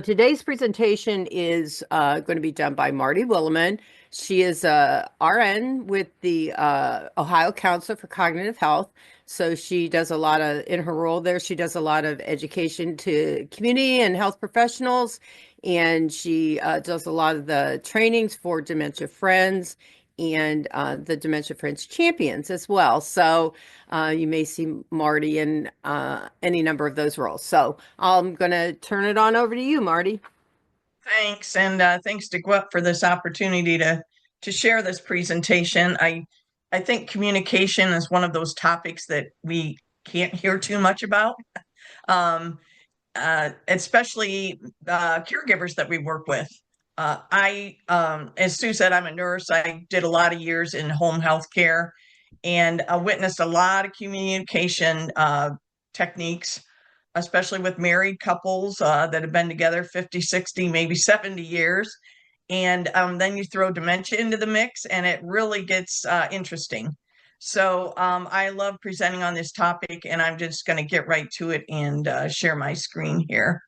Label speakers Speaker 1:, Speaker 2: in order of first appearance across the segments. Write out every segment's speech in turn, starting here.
Speaker 1: Today's presentation is going to be done by Marty Williman. She is a RN with the Ohio Council for Cognitive Health. So she does a lot of, in her role there, she does a lot of education to community and health professionals. And she does a lot of the trainings for Dementia Friends and the Dementia Friends Champions as well. So you may see Marty in any number of those roles. So I'm going to turn it on over to you, Marty.
Speaker 2: Thanks, and thanks to GWEP for this opportunity to share this presentation. I think communication is one of those topics that we can't hear too much about, especially caregivers that we work with. As Sue said, I'm a nurse. I did a lot of years in home health care and witnessed a lot of communication techniques, especially with married couples that have been together 50, 60, maybe 70 years. And then you throw dementia into the mix and it really gets interesting. So I love presenting on this topic, and I'm just going to get right to it and share my screen here.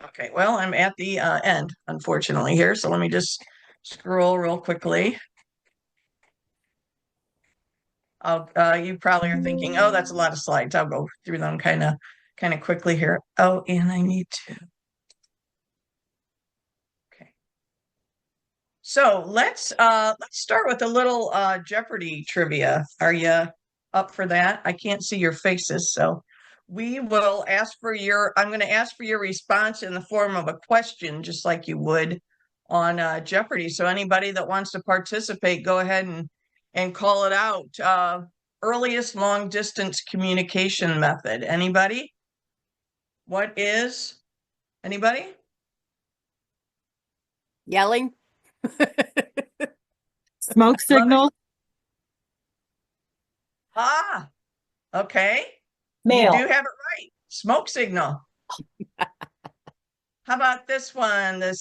Speaker 2: Okay, well, I'm at the end, unfortunately, here. So let me just scroll real quickly. You probably are thinking, oh, that's a lot of slides. I'll go through them kind of quickly here. Oh, and I need to. Okay. So let's start with a little Jeopardy trivia. Are you up for that? I can't see your faces, so we will ask for I'm going to ask for your response in the form of a question, just like you would on Jeopardy. So anybody that wants to participate, go ahead and call it out. Earliest long distance communication method. Anybody? What is? Anybody?
Speaker 1: Yelling.
Speaker 3: Smoke signal.
Speaker 2: Ah, okay.
Speaker 3: Mail.
Speaker 2: You do have it right. Smoke signal. How about this one? The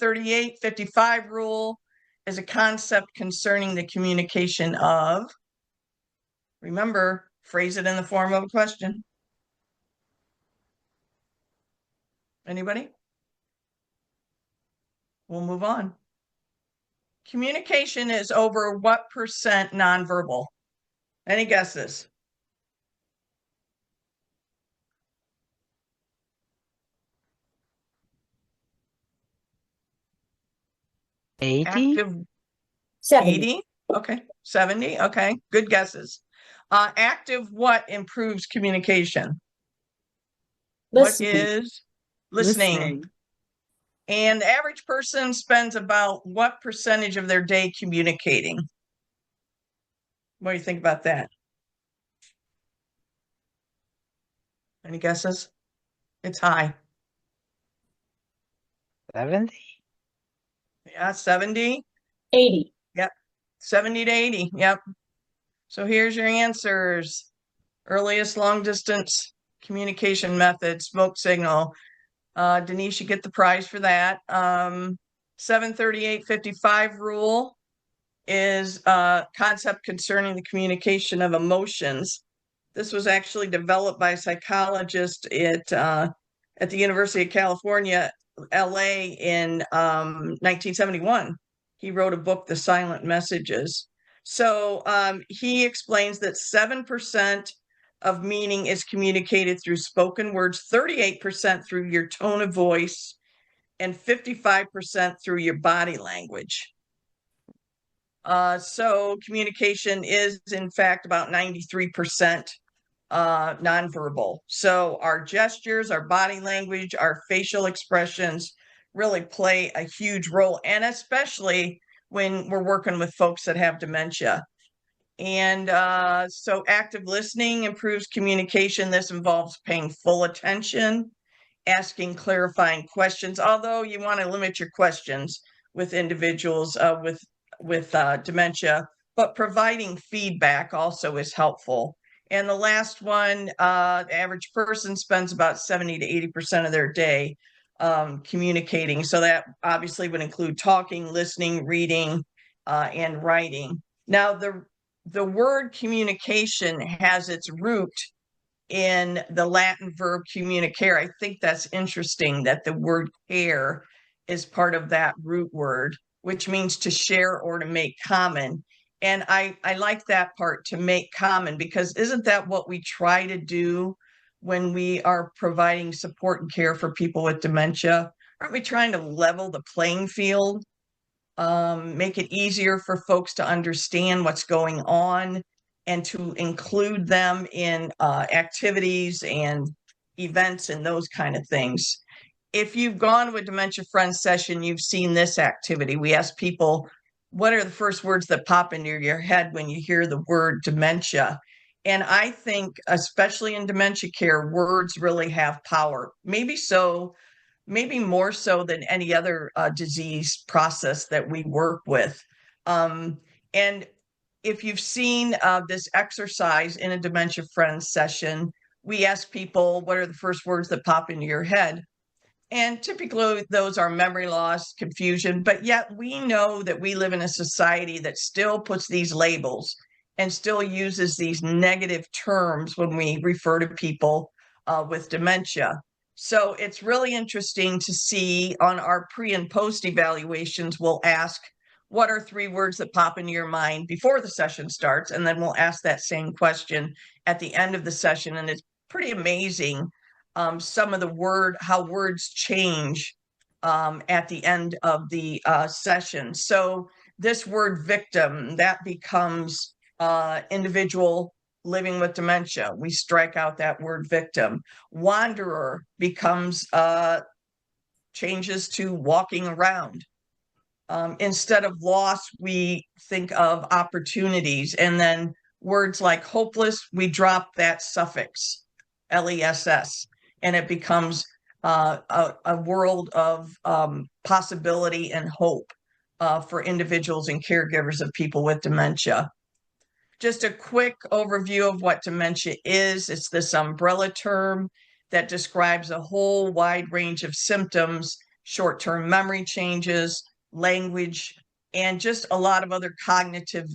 Speaker 2: 7-38-55 rule is a concept concerning the communication of. Remember, phrase it in the form of a question. Anybody? We'll move on. Communication is over what percent nonverbal? Any guesses? Active
Speaker 3: 70.
Speaker 2: 80? Okay. 70? Okay. Good guesses. Active what improves communication? What is listening? And the average person spends about what percentage of their day communicating? What do you think about that? Any guesses? It's high.
Speaker 4: 70?
Speaker 2: Yeah, 70.
Speaker 3: 80.
Speaker 2: Yep. 70 to 80. Yep. So here's your answers. Earliest long distance communication method, smoke signal. Denise, you get the prize for that. 7-38-55 rule is a concept concerning the communication of emotions. This was actually developed by a psychologist at the University of California, LA, in 1971. He wrote a book, The Silent Messages. So he explains that 7% of meaning is communicated through spoken words, 38% through your tone of voice, and 55% through your body language. So communication is, in fact, about 93% nonverbal. So our gestures, our body language, our facial expressions really play a huge role, and especially when we're working with folks that have dementia. And so active listening improves communication. This involves paying full attention, asking clarifying questions, although you want to limit your questions with individuals with dementia, but providing feedback also is helpful. And the last one, the average person spends about 70 to 80% of their day communicating. So that obviously would include talking, listening, reading, and writing. Now, the word communication has its root in the Latin verb communicare. I think that's interesting that the word care is part of that root word, which means to share or to make common. And I like that part, to make common, because isn't that what we try to do when we are providing support and care for people with dementia? Aren't we trying to level the playing field? Make it easier for folks to understand what's going on and to include them in activities and events and those kind of things. If you've gone to a Dementia Friends session, you've seen this activity. We ask people, what are the first words that pop into your head when you hear the word dementia? And I think, especially in dementia care, words really have power. Maybe more so than any other disease process that we work with. And if you've seen this exercise in a Dementia Friends session, we ask people, what are the first words that pop into your head? And typically those are memory loss, confusion, but yet we know that we live in a society that still puts these labels and still uses these negative terms when we refer to people with dementia. So it's really interesting to see on our pre and post evaluations, we'll ask, what are 3 words that pop into your mind before the session starts? And then we'll ask that same question at the end of the session. And it's pretty amazing some of how words change at the end of the session. So this word victim, that becomes individual living with dementia. We strike out that word victim. Wanderer becomes changes to walking around. Instead of loss, we think of opportunities. And then words like hopeless, we drop that suffix, LESS, and it becomes a world of possibility and hope for individuals and caregivers of people with dementia. Just a quick overview of what dementia is. It's this umbrella term that describes a whole wide range of symptoms, short-term memory changes, language, and just a lot of other cognitive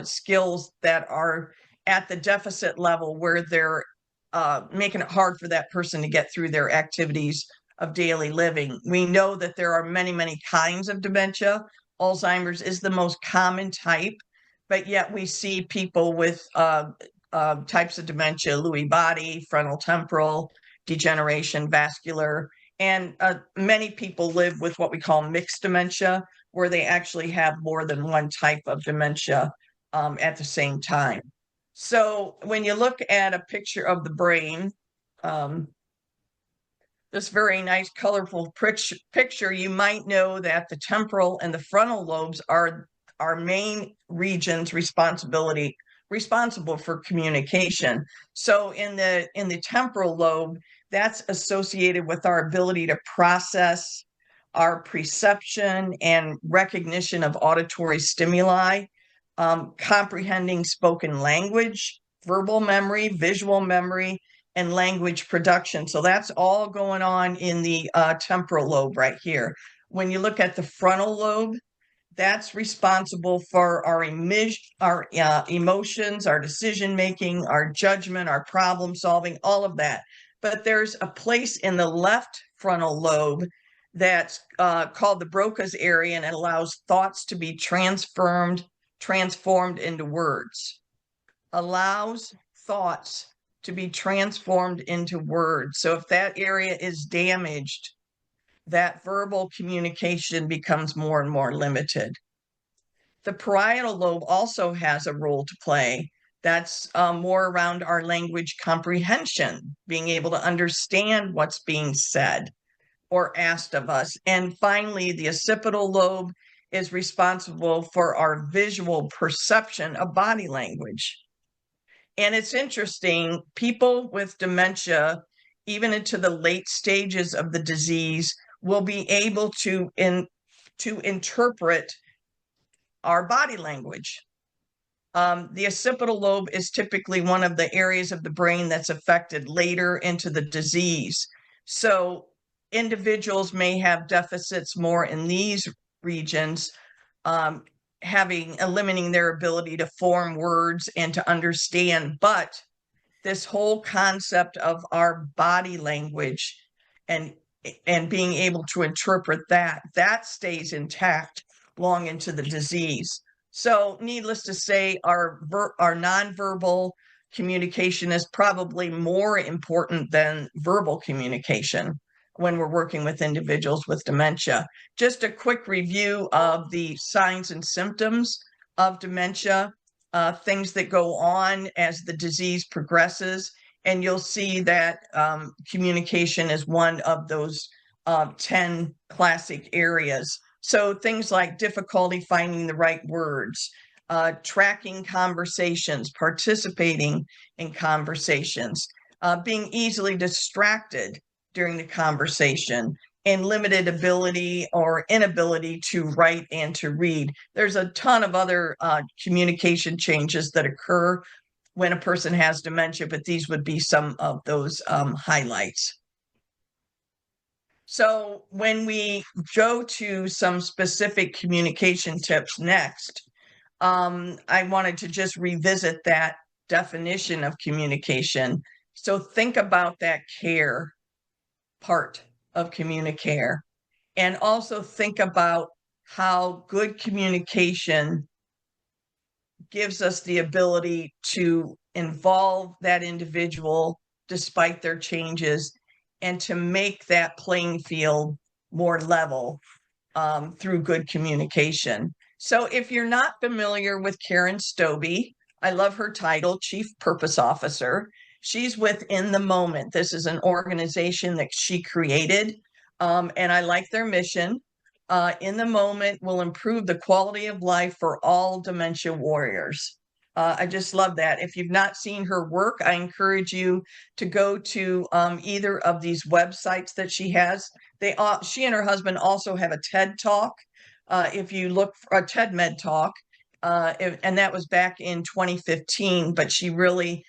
Speaker 2: skills that are at the deficit level where they're making it hard for that person to get through their activities of daily living. We know that there are many, many kinds of dementia. Alzheimer's is the most common type, but yet we see people with types of dementia, Lewy body, frontal temporal, degeneration, vascular, and many people live with what we call mixed dementia, where they actually have more than one type of dementia at the same time. So when you look at a picture of the brain, this very nice, colorful picture, you might know that the temporal and the frontal lobes are our main regions responsible for communication. So in the temporal lobe, that's associated with our ability to process our perception and recognition of auditory stimuli, comprehending spoken language, verbal memory, visual memory, and language production. So that's all going on in the temporal lobe right here. When you look at the frontal lobe, that's responsible for our emotions, our decision making, our judgment, our problem solving, all of that. But there's a place in the left frontal lobe that's called the Broca's area, and it allows thoughts to be transformed into words. Allows thoughts to be transformed into words. So if that area is damaged, that verbal communication becomes more and more limited. The parietal lobe also has a role to play. That's more around our language comprehension, being able to understand what's being said or asked of us. And finally, the occipital lobe is responsible for our visual perception of body language. And it's interesting, people with dementia, even into the late stages of the disease, will be able to interpret our body language. The occipital lobe is typically one of the areas of the brain that's affected later into the disease. So individuals may have deficits more in these regions eliminating their ability to form words and to understand. But this whole concept of our body language and being able to interpret that stays intact long into the disease. So needless to say, our nonverbal communication is probably more important than verbal communication when we're working with individuals with dementia. Just a quick review of the signs and symptoms of dementia, things that go on as the disease progresses. And you'll see that communication is one of those 10 classic areas. So things like difficulty finding the right words, tracking conversations, participating in conversations, being easily distracted during the conversation, and limited ability or inability to write and to read. There's a ton of other communication changes that occur when a person has dementia, but these would be some of those highlights. So when we go to some specific communication tips next, I wanted to just revisit that definition of communication. So think about that care part of communicare, and also think about how good communication gives us the ability to involve that individual despite their changes and to make that playing field more level through good communication. So if you're not familiar with Karen Stobbe, I love her title, Chief Purpose Officer. She's with In the Moment. This is an organization that she created, and I like their mission. In the Moment will improve the quality of life for all dementia warriors. I just love that. If you've not seen her work, I encourage you to go to either of these websites that she has. She and her husband also have a TED Talk. If you look for a TED Med Talk, and that was back in 2015, but she really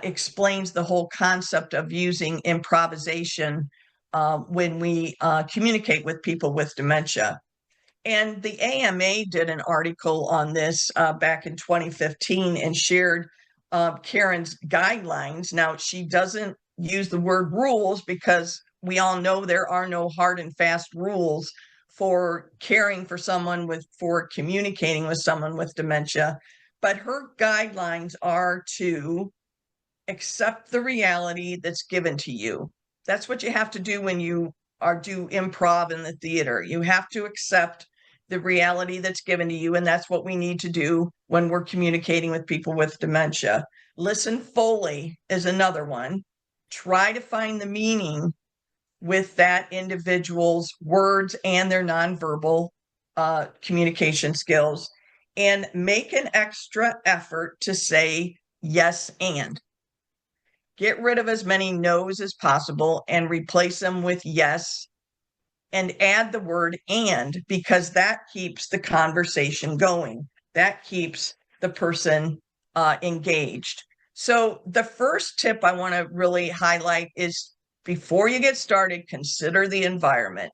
Speaker 2: explains the whole concept of using improvisation when we communicate with people with dementia. And the AMA did an article on this back in 2015 and shared Karen's guidelines. Now, she doesn't use the word rules because we all know there are no hard and fast rules for caring for someone for communicating with someone with dementia. But her guidelines are to accept the reality that's given to you. That's what you have to do when you do improv in the theater. You have to accept the reality that's given to you, and that's what we need to do when we're communicating with people with dementia. Listen fully is another one. Try to find the meaning with that individual's words and their nonverbal communication skills, and make an extra effort to say yes and. Get rid of as many no's as possible and replace them with yes, and add the word and, because that keeps the conversation going. That keeps the person engaged. So the first tip I want to really highlight is, before you get started, consider the environment.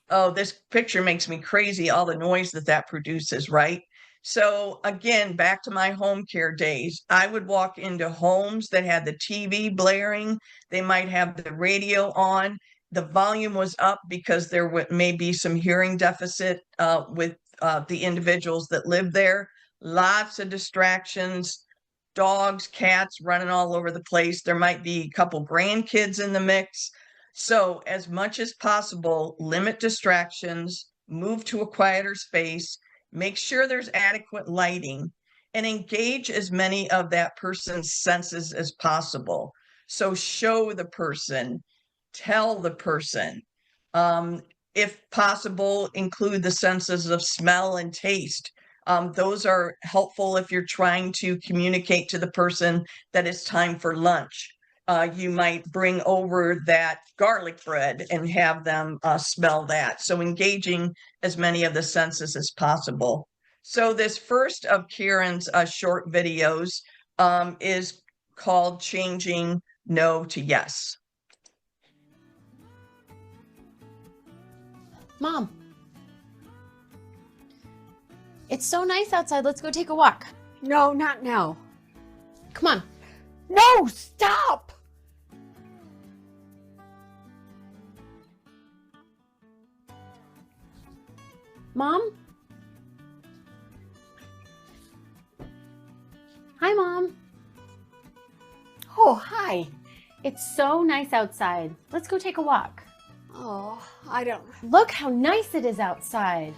Speaker 2: Oh, this picture makes me crazy, all the noise that produces, right? So again, back to my home care days, I would walk into homes that had the TV blaring. They might have the radio on. The volume was up because there may be some hearing deficit with the individuals that live there. Lots of distractions, dogs, cats running all over the place. There might be a couple grandkids in the mix. So as much as possible, limit distractions, move to a quieter space, make sure there's adequate lighting, and engage as many of that person's senses as possible. So show the person, tell the person. If possible, include the senses of smell and taste. Those are helpful if you're trying to communicate to the person that it's time for lunch. You might bring over that garlic bread and have them smell that. So engaging as many of the senses as possible. So this first of Karen's short videos is called Changing No to Yes.
Speaker 1: Mom,
Speaker 4: It's so nice outside. Let's go take a walk.
Speaker 5: No, not now.
Speaker 4: Come on.
Speaker 5: No, stop!
Speaker 4: Mom? Hi, Mom.
Speaker 5: Oh, hi.
Speaker 4: It's so nice outside. Let's go take a walk.
Speaker 5: Oh, I don't.
Speaker 4: Look how nice it is outside.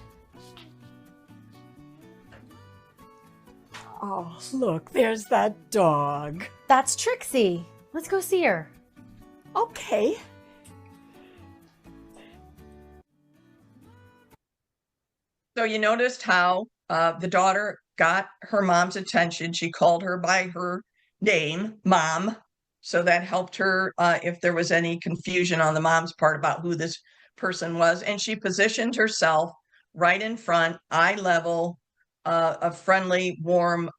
Speaker 5: Oh, look, there's that dog.
Speaker 4: That's Trixie. Let's go see her.
Speaker 5: Okay.
Speaker 2: So you noticed how the daughter got her mom's attention. She called her by her name, Mom. So that helped her if there was any confusion on the mom's part about who this person was. And she positioned herself right in front, eye level, a friendly, warm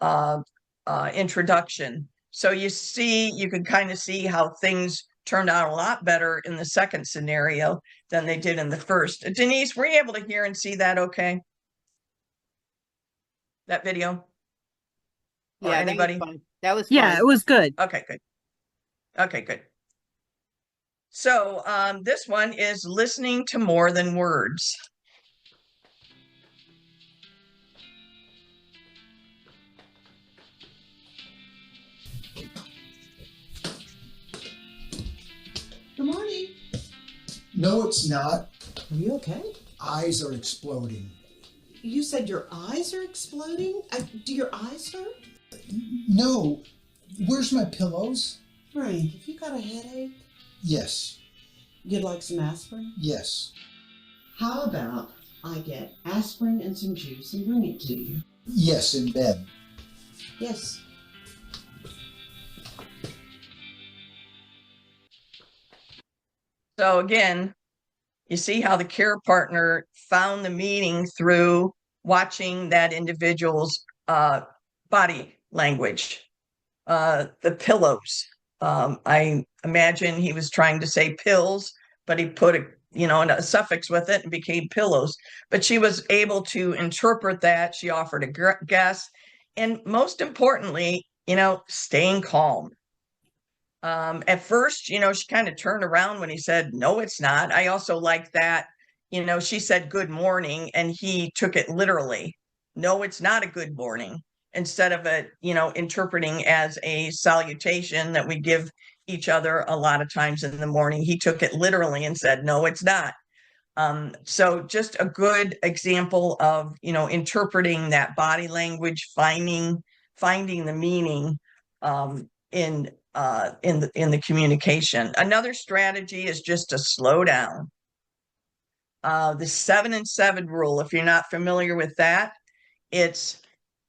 Speaker 2: introduction. So you can kind of see how things turned out a lot better in the second scenario than they did in the first. Denise, were you able to hear and see that okay? That video? Or
Speaker 1: Yeah,
Speaker 2: anybody?
Speaker 1: that was fun. That was
Speaker 3: Yeah,
Speaker 1: fun.
Speaker 3: it was good.
Speaker 2: Okay, good. Okay, good. So this one is listening to more than words.
Speaker 6: Good morning.
Speaker 7: No, it's not.
Speaker 6: Are you okay?
Speaker 7: Eyes are exploding.
Speaker 6: You said your eyes are exploding? Do your eyes hurt?
Speaker 7: No. Where's my pillows?
Speaker 6: Frank, if you got a headache,
Speaker 7: Yes.
Speaker 6: you'd like some aspirin?
Speaker 7: Yes.
Speaker 6: How about I get aspirin and some juice and bring it to you?
Speaker 7: Yes, in bed.
Speaker 6: Yes.
Speaker 2: So again, you see how the care partner found the meaning through watching that individual's body language, the pillows. I imagine he was trying to say pills, but he put a suffix with it and became pillows. But she was able to interpret that. She offered a guess, and most importantly, staying calm. At first, she kind of turned around when he said, no, it's not. I also like that, she said good morning and he took it literally. No, it's not a good morning. Instead of it, interpreting as a salutation that we give each other a lot of times in the morning, he took it literally and said, no, it's not. So just a good example of, interpreting that body language, finding the meaning in the communication. Another strategy is just to slow down. The 7 and 7 rule, if you're not familiar with that, it's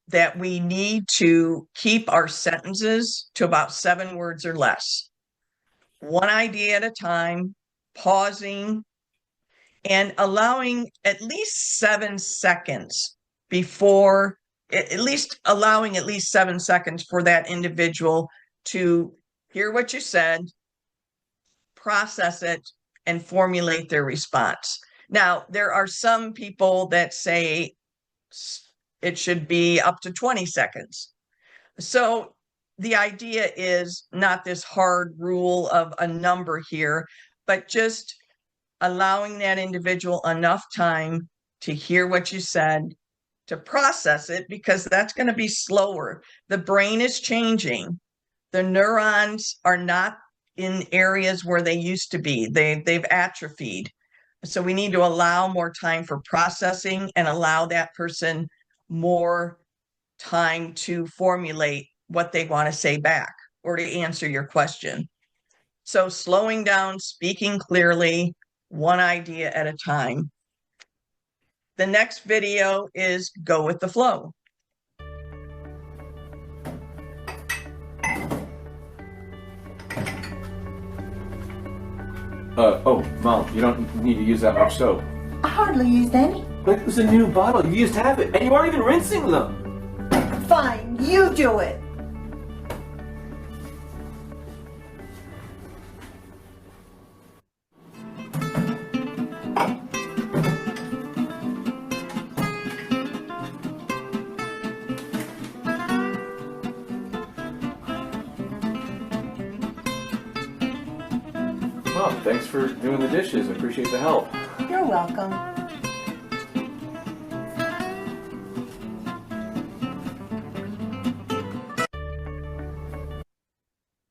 Speaker 2: that we need to keep our sentences to about 7 words or less. One idea at a time, pausing, and allowing at least 7 seconds before, allowing at least 7 seconds for that individual to hear what you said, process it, and formulate their response. Now, there are some people that say it should be up to 20 seconds. So the idea is not this hard rule of a number here, but just allowing that individual enough time to hear what you said, to process it, because that's going to be slower. The brain is changing. The neurons are not in areas where they used to be. They've atrophied. So we need to allow more time for processing and allow that person more time to formulate what they want to say back or to answer your question. So slowing down, speaking clearly, one idea at a time. The next video is go with the flow.
Speaker 8: Oh, Mom, you don't need to use that much soap.
Speaker 9: I hardly used any.
Speaker 8: But it was a new bottle. You used to have it, and you aren't even rinsing them.
Speaker 9: Fine, you do it.
Speaker 8: Mom, thanks for doing the dishes. I appreciate the help.
Speaker 9: You're welcome.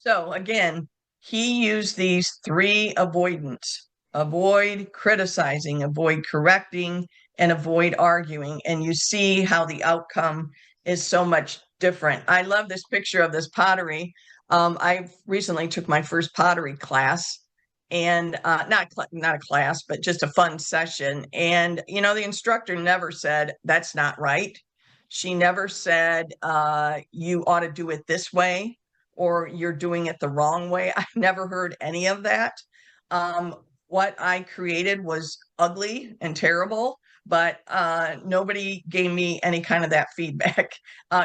Speaker 2: So again, he used these three avoidance: avoid criticizing, avoid correcting, and avoid arguing. And you see how the outcome is so much different. I love this picture of this pottery. I recently took my first pottery class, and not a class, but just a fun session. And the instructor never said that's not right. She never said you ought to do it this way, or you're doing it the wrong way. I never heard any of that. What I created was ugly and terrible, but nobody gave me any kind of that feedback.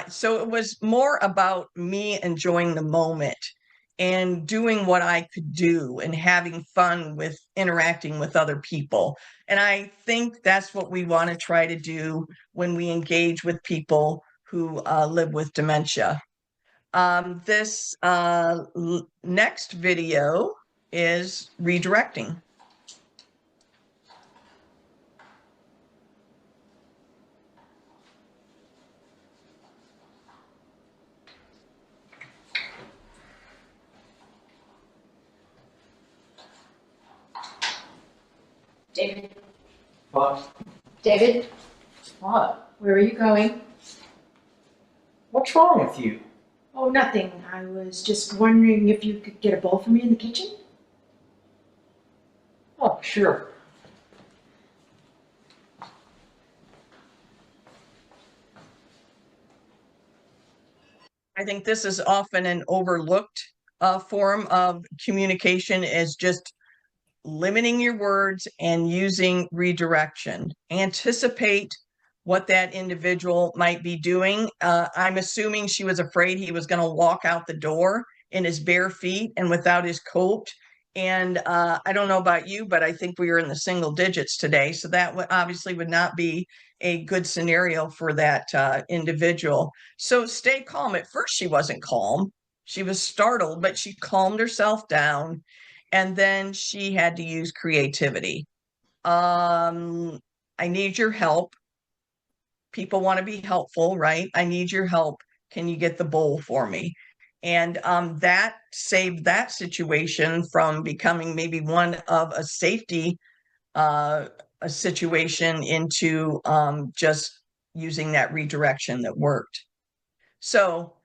Speaker 2: So it was more about me enjoying the moment and doing what I could do and having fun with interacting with other people. And I think that's what we want to try to do when we engage with people who live with dementia. This next video is redirecting.
Speaker 3: David.
Speaker 8: What?
Speaker 3: David,
Speaker 8: What?
Speaker 3: where are you going?
Speaker 8: What's wrong with you?
Speaker 3: Oh, nothing. I was just wondering if you could get a bowl for me in the kitchen?
Speaker 8: Oh, sure.
Speaker 2: I think this is often an overlooked form of communication, is just limiting your words and using redirection. Anticipate what that individual might be doing. I'm assuming she was afraid he was going to walk out the door in his bare feet and without his coat. And I don't know about you, but I think we are in the single digits today. So that obviously would not be a good scenario for that individual. So stay calm. At first, she wasn't calm. She was startled, but she calmed herself down. And then she had to use creativity. I need your help. People want to be helpful, right? I need your help. Can you get the bowl for me? And that saved that situation from becoming maybe one of a safety a situation into just using that redirection that worked. So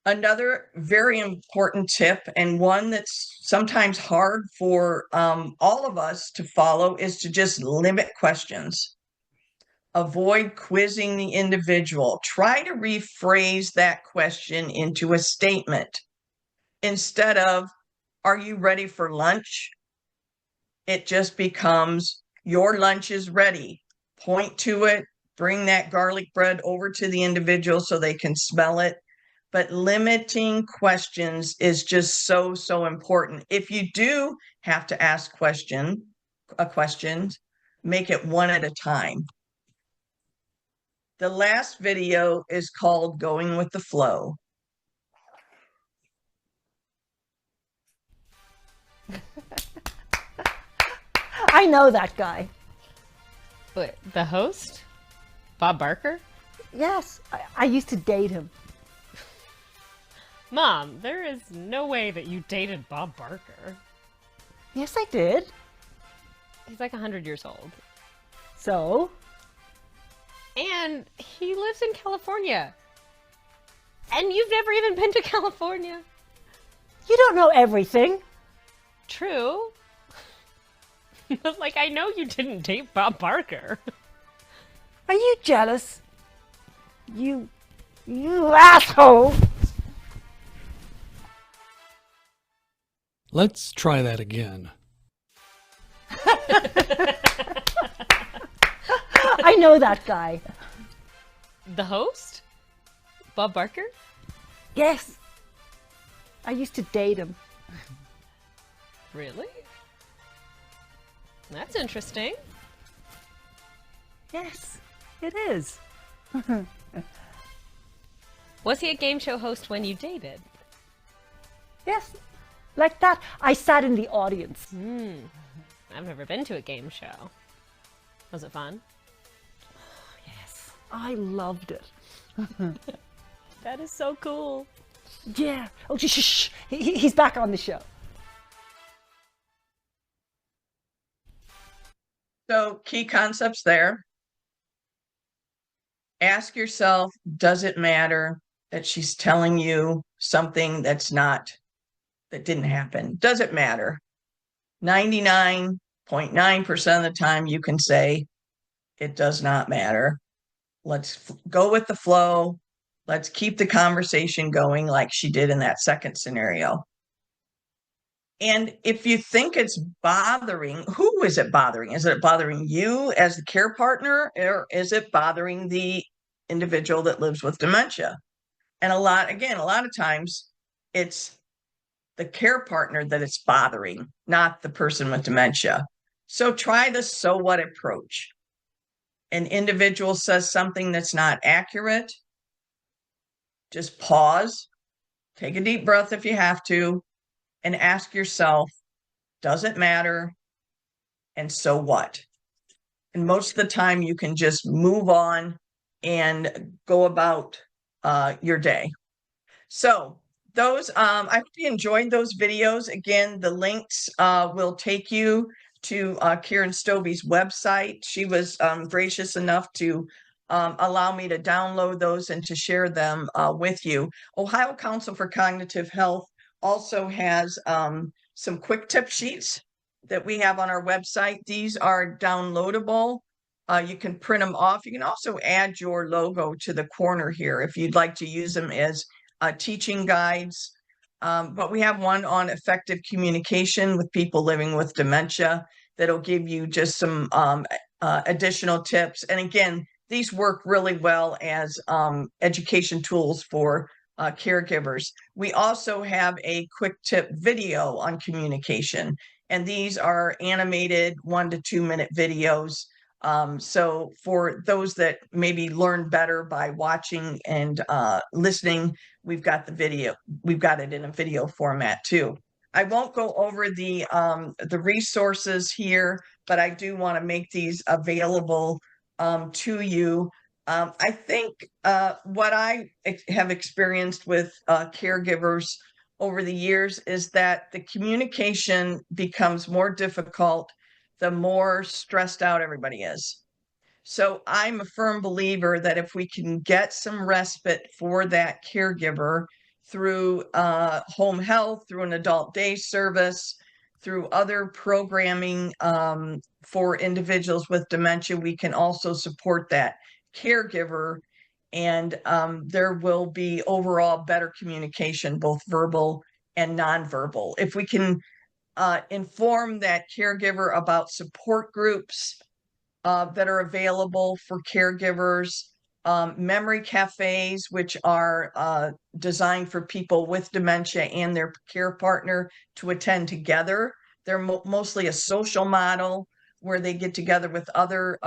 Speaker 2: another very important tip, and one that's sometimes hard for all of us to follow, is to just limit questions. Avoid quizzing the individual. Try to rephrase that question into a statement. Instead of, "Are you ready for lunch?" It just becomes, "Your lunch is ready." Point to it, bring that garlic bread over to the individual so they can smell it. But limiting questions is just so, so important. If you do have to ask questions, make it one at a time. The last video is called Going with the Flow.
Speaker 5: I know that guy.
Speaker 4: What, the host? Bob Barker?
Speaker 5: Yes, I used to date him.
Speaker 4: Mom, there is no way that you dated Bob Barker.
Speaker 5: Yes, I did.
Speaker 4: He's like 100 years old.
Speaker 5: So?
Speaker 4: And he lives in California. And you've never even been to California.
Speaker 5: You don't know everything.
Speaker 4: True. But like, I know you didn't date Bob Barker.
Speaker 5: Are you jealous? You asshole!
Speaker 10: Let's try that again.
Speaker 5: I know that guy.
Speaker 4: The host? Bob Barker?
Speaker 5: Yes. I used to date him.
Speaker 4: Really? That's interesting.
Speaker 5: Yes, it is.
Speaker 4: Was he a game show host when you dated?
Speaker 5: Yes. Like that, I sat in the audience.
Speaker 4: I've never been to a game show. Was it fun?
Speaker 5: Yes, I loved it.
Speaker 4: That is so cool.
Speaker 5: Yeah. Oh, shh. He's back on the show.
Speaker 2: So key concepts there. Ask yourself, does it matter that she's telling you something that didn't happen? Does it matter? 99.9% of the time you can say it does not matter. Let's go with the flow. Let's keep the conversation going like she did in that second scenario. And if you think it's bothering, who is it bothering? Is it bothering you as the care partner, or is it bothering the individual that lives with dementia? And a lot of times it's the care partner that it's bothering, not the person with dementia. So try the so what approach. An individual says something that's not accurate, just pause, take a deep breath if you have to, and ask yourself, does it matter? And so what? And most of the time you can just move on and go about your day. So those, I hope you enjoyed those videos. Again, the links will take you to Karen Stobie's website. She was gracious enough to allow me to download those and to share them with you. Ohio Council for Cognitive Health also has some quick tip sheets that we have on our website. These are downloadable. You can print them off. You can also add your logo to the corner here if you'd like to use them as teaching guides. But we have one on effective communication with people living with dementia that'll give you just some additional tips. And again, these work really well as education tools for caregivers. We also have a quick tip video on communication, and these are animated 1 to 2 minute videos. So for those that maybe learn better by watching and listening, we've got the video. We've got it in a video format too. I won't go over the resources here, but I do want to make these available to you. I think what I have experienced with caregivers over the years is that the communication becomes more difficult the more stressed out everybody is. So I'm a firm believer that if we can get some respite for that caregiver through home health, through an adult day service, through other programming for individuals with dementia, we can also support that caregiver, and there will be overall better communication, both verbal and nonverbal. If we can inform that caregiver about support groups that are available for caregivers, memory cafes, which are designed for people with dementia and their care partner to attend together. They're mostly a social model where they get together with other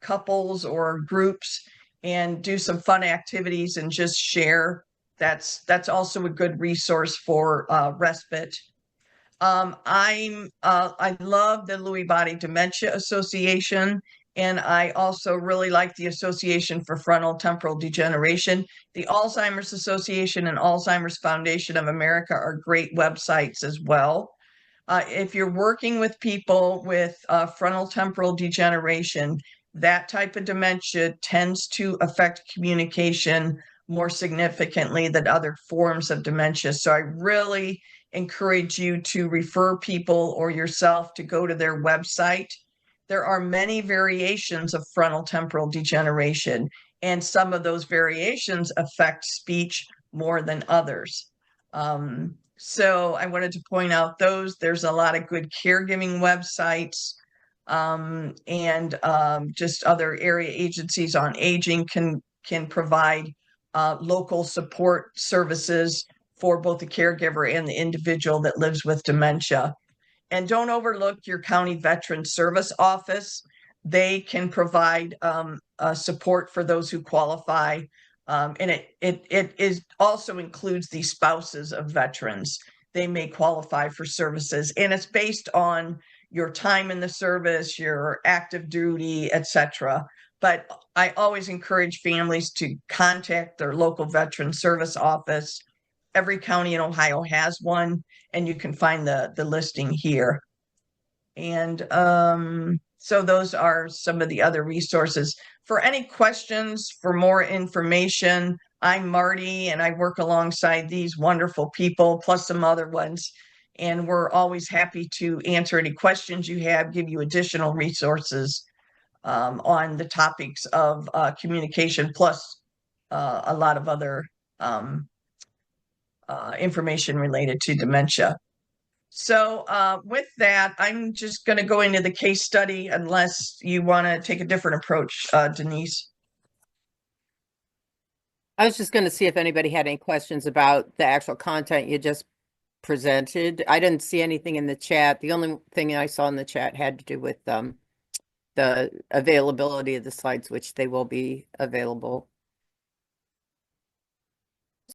Speaker 2: couples or groups and do some fun activities and just share. That's also a good resource for respite. I love the Lewy Body Dementia Association, and I also really like the Association for Frontotemporal Degeneration. The Alzheimer's Association and Alzheimer's Foundation of America are great websites as well. If you're working with people with frontotemporal degeneration, that type of dementia tends to affect communication more significantly than other forms of dementia. So I really encourage you to refer people or yourself to go to their website. There are many variations of frontotemporal degeneration, and some of those variations affect speech more than others. So I wanted to point out those. There's a lot of good caregiving websites, and just other area agencies on aging can provide local support services for both the caregiver and the individual that lives with dementia. And don't overlook your county veteran service office. They can provide support for those who qualify. And it also includes the spouses of veterans. they may qualify for services. And it's based on your time in the service, your active duty, etc. But I always encourage families to contact their local veteran service office. Every county in Ohio has one, and you can find the listing here. And so those are some of the other resources. For any questions, for more information, I'm Marty, and I work alongside these wonderful people, plus some other ones. And we're always happy to answer any questions you have, give you additional resources on the topics of communication, plus a lot of other information related to dementia. So with that, I'm just going to go into the case study unless you want to take a different approach, Denise.
Speaker 1: I was just going to see if anybody had any questions about the actual content you just presented. I didn't see anything in the chat. The only thing I saw in the chat had to do with the availability of the slides, which they will be available